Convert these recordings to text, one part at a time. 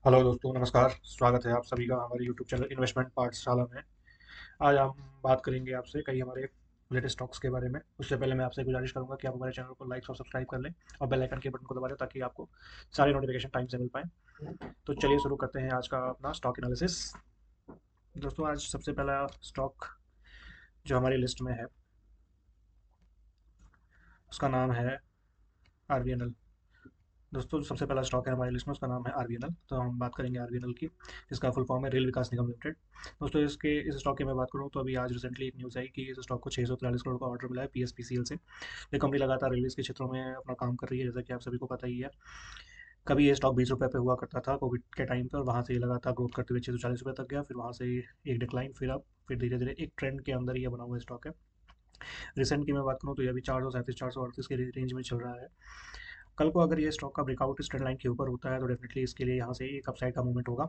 Hello दोस्तों, नमस्कार। स्वागत है आप सभी का हमारे यूट्यूब चैनल इन्वेस्टमेंट पाठशाला में। आज हम बात करेंगे आपसे कई हमारे लेटेस्ट स्टॉक्स के बारे में। उससे पहले मैं आपसे गुजारिश करूंगा कि आप हमारे चैनल को लाइक और सब्सक्राइब कर लें और बेल आइकन के बटन को दबा दें ताकि आपको सारे नोटिफिकेशन टाइम से मिल पाएँ। तो चलिए शुरू करते हैं आज का अपना स्टॉक एनालिसिस। दोस्तों, आज सबसे पहला स्टॉक जो हमारी लिस्ट में है उसका नाम है आरबीएनएल। दोस्तों, जो सबसे पहला स्टॉक है हमारी लिस्ट में उसका नाम है आरबीएनएल। तो हम बात करेंगे आरबीएनएल की, जिसका फुल फॉर्म है रेल विकास निगम लिमिटेड। दोस्तों, इसके इस स्टॉक की मैं बात करूं तो अभी आज रिसेंटली एक न्यूज़ आई कि इस स्टॉक को 643 करोड़ का ऑर्डर मिला है पीएसपीसीएल से। ये कंपनी लगातार रेलवे के क्षेत्रों में अपना काम कर रही है, जैसा कि आप सभी को पता ही है। कभी ये स्टॉक 20 रुपये पे हुआ करता था कोविड के टाइम पर, और वहाँ से ये लगातार ग्रोथ करते हुए 640 रुपये तक गया। फिर वहाँ से एक डिक्लाइन, फिर धीरे धीरे एक ट्रेंड के अंदर ये बना हुआ स्टॉक है। रिसेंट की मैं बात करूँ तो ये अभी 437 438 के रेंज में चल रहा है। कल को अगर ये स्टॉक का ब्रेकआउट इस ट्रेंड लाइन के ऊपर होता है तो डेफिनेटली इसके लिए यहाँ से एक अपसाइड का मूवमेंट होगा,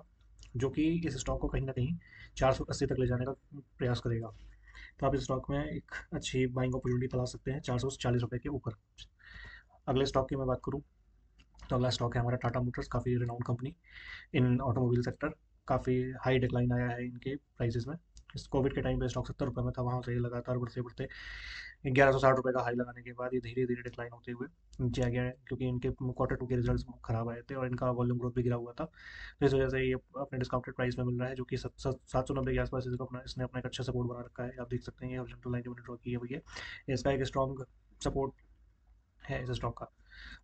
जो कि इस स्टॉक को कहीं ना कहीं 480 तक ले जाने का प्रयास करेगा। तो आप इस स्टॉक में एक अच्छी बाइंग अपॉर्चुनिटी तलाश सकते हैं 440 रुपये के ऊपर। अगले स्टॉक की मैं बात करूँ तो अगला स्टॉक है हमारा टाटा मोटर्स, काफ़ी रिनाउंड कंपनी इन ऑटोमोबाइल सेक्टर। काफ़ी हाई डिक्लाइन आया है इनके प्राइसेस में। इस कोविड के टाइम पे स्टॉक 70 रुपये में था, वहाँ से ये लगातार बढ़ते बढ़ते 1160 रुपये का हाई लगाने के बाद ये धीरे धीरे डिक्लाइन होते हुए नीचे आ गया है, क्योंकि इनके क्वार्टर टू के रिजल्ट्स खराब आए थे और इनका वॉल्यूम ग्रोथ भी गिरा हुआ था। तो इस वजह से ये अपने डिस्काउंटेड प्राइस में मिल रहा है, जो कि 790 के आसपास इसने अपना एक अच्छा सपोर्ट बना रखा है। आप देख सकते हैं ये हॉरिजॉन्टल लाइन जो मैंने ड्रॉ की है भैया, इसका एक स्ट्रॉन्ग सपोर्ट है इस स्टॉक का।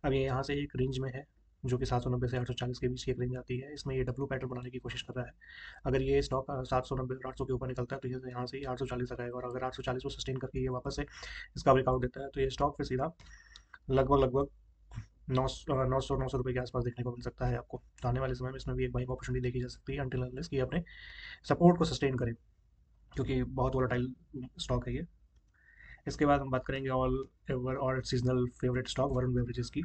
अब ये यहाँ से एक रेंज में है, जो कि 790 से 840 के बीच की एक रेंज आती है। इसमें ये डब्ल्यू पैटर्न बनाने की कोशिश कर रहा है। अगर ये स्टॉक 790 800 के ऊपर निकलता है तो ये यहाँ से 840 तक आएगा, और अगर 840 को सस्टेन करके ये वापस से इसका ब्रेकआउट देता है तो ये स्टॉक फिर सीधा लगभग लगभग 900 रुपये के आसपास देखने को मिल सकता है आपको। तो आने वाले समय में इसमें भी एक बाइंग अपॉर्चुनिटी देखी जा सकती है, अनटिल अनलेस कि ये अपने सपोर्ट को सस्टेन करे, क्योंकि बहुत वोलेटाइल स्टॉक है ये। इसके बाद हम बात करेंगे ऑल एवर और seasonal favourite stock Varun beverages की।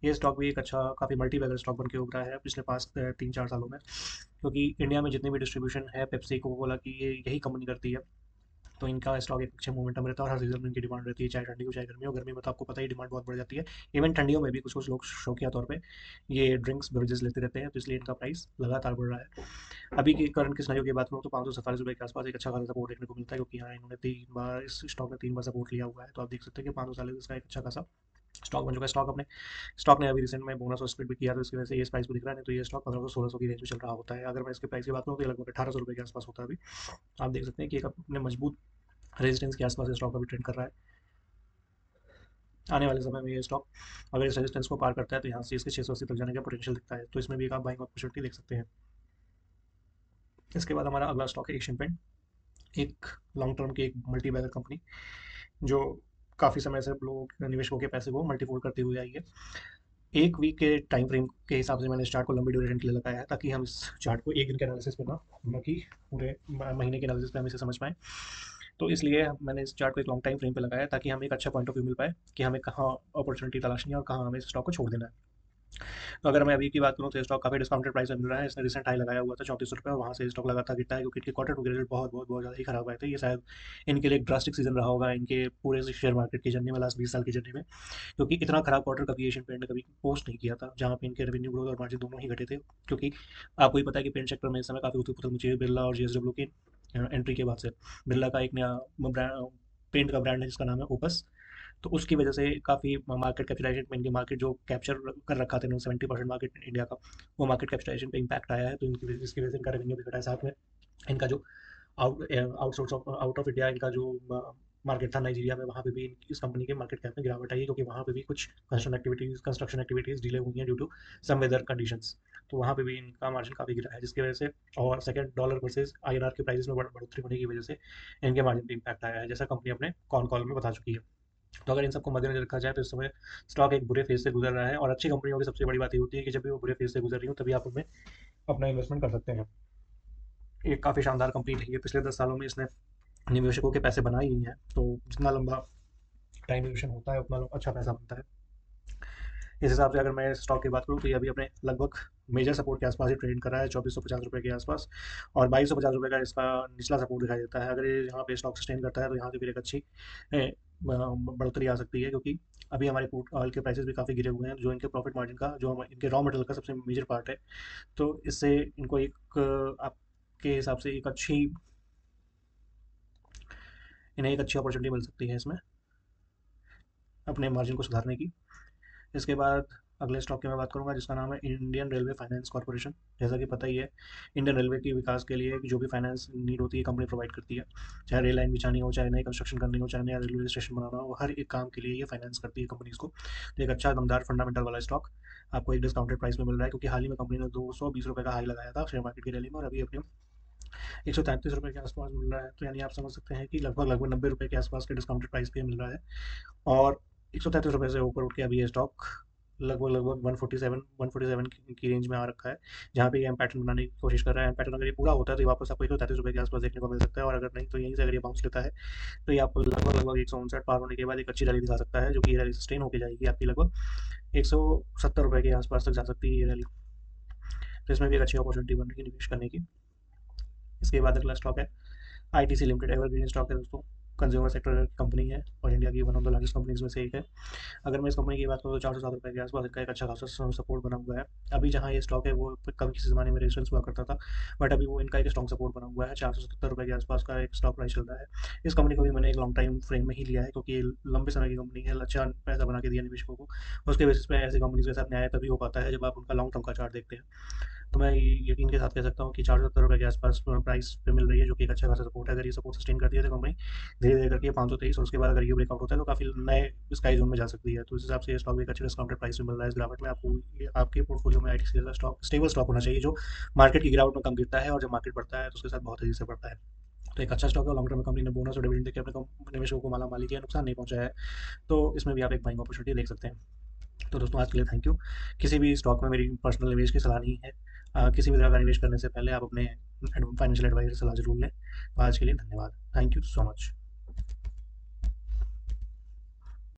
ये स्टॉक भी एक अच्छा काफ़ी मल्टी बैगर स्टॉक बन के उभरा है पिछले पास 3-4 सालों में, क्योंकि इंडिया में जितनी भी डिस्ट्रीब्यूशन है पेप्सी कोको कोला की, ये यही कंपनी करती है। तो इनका स्टॉक एक अच्छे मोमेंटम रहता है और हर सीजन में इनकी डिमांड रहती है, चाहे ठंडी हो चाहे गर्मी हो। गर्मी में तो आपको पता ही डिमांड बहुत बढ़ जाती है। इवन ठंडियों में भी कुछ कुछ लोग शौकिया तौर पे ये ड्रिंक्स बेवरेजेस लेते रहते हैं, तो इसलिए इनका प्राइस लगातार बढ़ रहा है। अभी की करंट की सिनेरियो की बात करूँ तो 547 रुपये के आसपास एक अच्छा खासा सपोर्ट देखने को मिलता है, क्योंकि यहाँ इन्होंने 3 बार इस स्टॉक ने 3 बार सपोर्ट लिया हुआ है। तो आप देख सकते हैं कि 540 इसका एक अच्छा खासा स्टॉक बन चुका है। स्टॉक ने अभी रिसेंट में बोनस और स्प्लिट भी किया, तो इसकी वजह से ये इस प्राइस पे दिख रहा है। नहीं तो ये स्टॉक 1500-1600 की रेंज में चल रहा होता है। अगर मैं इसके प्राइस की बात करूँ तो ये लगभग 1800 रुपये के आसपास होता है अभी। आप देख सकते हैं कि एक अपने मजबूत रेजिस्टेंस के आसपास ये स्टॉक अभी ट्रेंड कर रहा है। आने वाले समय में ये स्टॉक अगर इस रेजिस्टेंस को पार करता है तो यहाँ से इसके 680 तक जाने का पोटेंशियल दिखता है, तो इसमें भी एक आप बाइंग अपॉर्चुनिटी देख सकते हैं। इसके बाद हमारा अगला स्टॉक है एशियन पेंट, एक लॉन्ग टर्म की एक मल्टी बैगर कंपनी, जो काफ़ी समय से लोग निवेशकों के पैसे को मल्टीफोल्ड करती हुई आई है। एक वीक के टाइम फ्रेम के हिसाब से मैंने इस चार्ट को लंबी ड्यूरेशन के लिए लगाया है, ताकि हम इस चार्ट को एक दिन के एनालिसिस पे ना कि पूरे महीने के एनालिसिस पे हम इसे समझ पाएँ। तो इसलिए मैंने इस चार्ट को एक लॉन्ग टाइम फ्रेम पे लगाया है, ताकि हमें एक अच्छा पॉइंट ऑफ व्यू मिल पाए कि हमें कहाँ अपॉर्चुनिटी तलाशनी है और कहाँ हमें इस स्टॉक को छोड़ देना है। तो अगर मैं अभी की बात करूँ तो ये स्टॉक काफ़ी डिस्काउंटेड प्राइस में मिल रहा है। इसने रिसेंट हाई लगाया हुआ था 34 रुपये, और वहाँ से स्टॉक लगातार गिरता है, क्योंकि इनके क्वार्टर टू के रिजल्ट बहुत बहुत बहुत ज़्यादा ही खराब आए थे। ये शायद इनके लिए एक ड्रास्टिक सीजन रहा होगा इनके पूरे शेयर मार्केट की जर्नी में, लास्ट 20 साल की जर्नी में, क्योंकि इतना खराब क्वार्टर कभी एशियन पेंट ने कभी पोस्ट नहीं किया था, जहाँ पे इनके रेवेन्यू ग्रोथ और मार्जिन दोनों ही घटे थे। क्योंकि आपको ही पता है कि पेंट सेक्टर में इस समय काफ़ी उथल पुथल मची है बिरला और जेएसडब्ल्यू की एंट्री के बाद से। बिरला का एक नया पेंट का ब्रांड है जिसका नाम है ओपस। तो उसकी वजह से काफ़ी मार्केट कैपिटलाइजेशन पे, इनकी मार्केट जो कैप्चर कर रखा था इन्होंने 70% मार्केट इंडिया का, वो मार्केट कैपिटलाइजेशन पे इम्पैक्ट आया है। तो इसकी वजह से इनका रेवेन्यू भी घटा है। साथ में इनका जो आउट ऑफ इंडिया इनका जो मार्केट था नाइजीरिया में, वहाँ पे भी इस कंपनी के मार्केट कैप में गिरावट आई है, क्योंकि वहाँ पे भी कुछ कंस्ट्रक्शन एक्टिविटीज़ डिले हुई हैं due to some weather conditions. तो वहाँ पे भी इनका मार्जिन काफ़ी गिरा है, जिसकी वजह से, और सेकंड डॉलर वर्सेस आईएनआर के प्राइसेस में बढ़ोतरी होने की वजह से इनके मार्जिन पे इम्पैक्ट आया है, जैसा कंपनी अपने कॉन कॉल में बता चुकी है। तो अगर इन सबको मद्देनजर रखा जाए तो इस समय स्टॉक एक बुरे फेज से गुजर रहा है, और अच्छी कंपनियों की सबसे बड़ी बात ये होती है कि जब भी वो बुरे फेज से गुजर रही हो तभी आप उनमें अपना इन्वेस्टमेंट कर सकते हैं। ये काफ़ी शानदार कंपनी रही है, पिछले 10 सालों में इसने निवेशकों के पैसे बनाए ही हैं। तो जितना लंबा टाइम ड्यूरेशन होता है उतना अच्छा पैसा बनता है। इस हिसाब से अगर मैं स्टॉक की बात करूँ तो ये अभी अपने लगभग मेजर सपोर्ट के आसपास ही ट्रेड कर रहा है, 2450 रुपये के आसपास। और 2250 रुपये का इसका निचला सपोर्ट दिखाई देता है। अगर ये यहाँ पे स्टॉक सस्टेन करता है तो यहाँ से फिर एक अच्छी बढ़ोतरी आ सकती है, क्योंकि अभी हमारे क्रूड ऑयल के प्राइसेस भी काफ़ी गिरे हुए हैं, जो इनके प्रॉफिट मार्जिन का, जो इनके रॉ मटेरियल का सबसे मेजर पार्ट है। तो इससे इनको एक आपके हिसाब से एक अच्छी इन्हें एक अच्छी अपॉर्चुनिटी मिल सकती है इसमें अपने मार्जिन को सुधारने की। इसके बाद अगले स्टॉक की मैं बात करूंगा, जिसका नाम है इंडियन रेलवे फाइनेंस कॉर्पोरेशन। जैसा कि पता ही है, इंडियन रेलवे के विकास के लिए जो भी फाइनेंस नीड होती है कंपनी प्रोवाइड करती है। चाहे रेल लाइन बिछानी हो, चाहे नई कंस्ट्रक्शन करनी हो, चाहे नया रेलवे स्टेशन बनाना हो, हर एक काम के लिए ये फाइनेंस करती है कंपनीज को। तो एक अच्छा दमदार फंडामेंटल वाला स्टॉक आपको एक डिस्काउंटेड प्राइस में मिल रहा है, क्योंकि हाल ही में कंपनी ने 220 रुपये का हाई लगाया था शेयर मार्केट की रैली में, और अभी अपने 133 रुपये के आसपास मिल रहा है। तो यानी आप समझ सकते हैं कि लगभग लगभग 90 रुपये के आसपास के डिस्काउंटेड प्राइस पे मिल रहा है। और 133 रुपये से ऊपर उठ के अभी ये स्टॉक लगभग लगभग 147 की रेंज में आ रखा है, जहाँ पे ये एम पैटर्न बनाने की कोशिश कर रहा है। एम पैटर्न अगर ये पूरा होता है तो ये वापस आपको 133 रुपये के आसपास देखने को मिल सकता है, और अगर नहीं तो यहीं से अगर ये बाउंस लेता है तो ये आपको लगभग लगभग 159 पार होने के बाद एक अच्छी रैली दिखा सकता है, जो कि ये रैली सस्टेन होकर जाएगी आपकी लगभग 170 रुपये के आसपास तक जा सकती है ये रैली। तो इसमें भी एक अच्छी अपॉर्चुनिटी बन रही है निवेश करने की। इसके बाद अगला स्टॉक है आईटीसी लिमिटेड। एवरग्रीन स्टॉक है दोस्तों, कंज्यूमर सेक्टर की कंपनी है और इंडिया की one of the largest companies में से एक है। अगर मैं इस कंपनी की बात करूँ तो 407 रुपये के आसपास इनका एक अच्छा खासा सपोर्ट बना हुआ है। अभी जहाँ ये स्टॉक है वो कभी किसी ज़माने में रेजिस्टेंस हुआ करता था, बट अभी वो इनका एक स्ट्रॉन्ग सपोर्ट बना हुआ है। 470 रुपये के आसपास का एक स्टॉक प्राइस चल रहा है। इस कंपनी को भी मैंने एक लॉन्ग टाइम फ्रेम में ही लिया है, क्योंकि ये लंबे समय की कंपनी है, अच्छा पैसा बना के दिया निवेशकों को। उसके बेसिस पे ऐसी कंपनीज के साथ न्याय तभी हो पाता है जब आप उनका लॉन्ग टर्म का चार्ट देखते हैं। तो मैं यकीन के साथ कह सकता हूँ कि 470 रुपये के आसपास प्राइस पे मिल रही है, जो कि एक अच्छा खासा सपोर्ट है। अगर ये सपोर्ट सस्टेन करती है तो कंपनी धीरे धीरे करके 523, और उसके बाद अगर ये ब्रेकआउट होता है तो काफ़ी नए स्काई जोन में जा सकती है। तो इस हिसाब से ये स्टॉक एक अच्छे डिस्काउंटेड प्राइस में मिल रहा है। इस गिरावट में आपको आपके पोर्टफोलियो में आईटी का स्टॉक स्टेबल स्टॉक होना चाहिए, जो मार्केट की गिरावट में कम गिरता है, और जब मार्केट बढ़ता है तो उसके साथ बहुत तेजी से बढ़ता है। तो एक अच्छा स्टॉक है। लॉन्ग टर्म में कंपनी ने बोनस और डिविडेंड देकर अपने निवेशकों को माला माली किया, नुकसान नहीं पहुंचाया है। तो इसमें भी आप एक बाइंग अपॉर्चुनिटी देख सकते हैं। तो दोस्तों आज के लिए थैंक यू। किसी भी स्टॉक में मेरी पर्सनल निवेश की सलाह नहीं है। किसी भी तरह का निवेश करने से पहले आप अपने फाइनेंशियल एडवाइजर से सलाह जरूर लें। तो आज के लिए धन्यवाद। Thank you so much.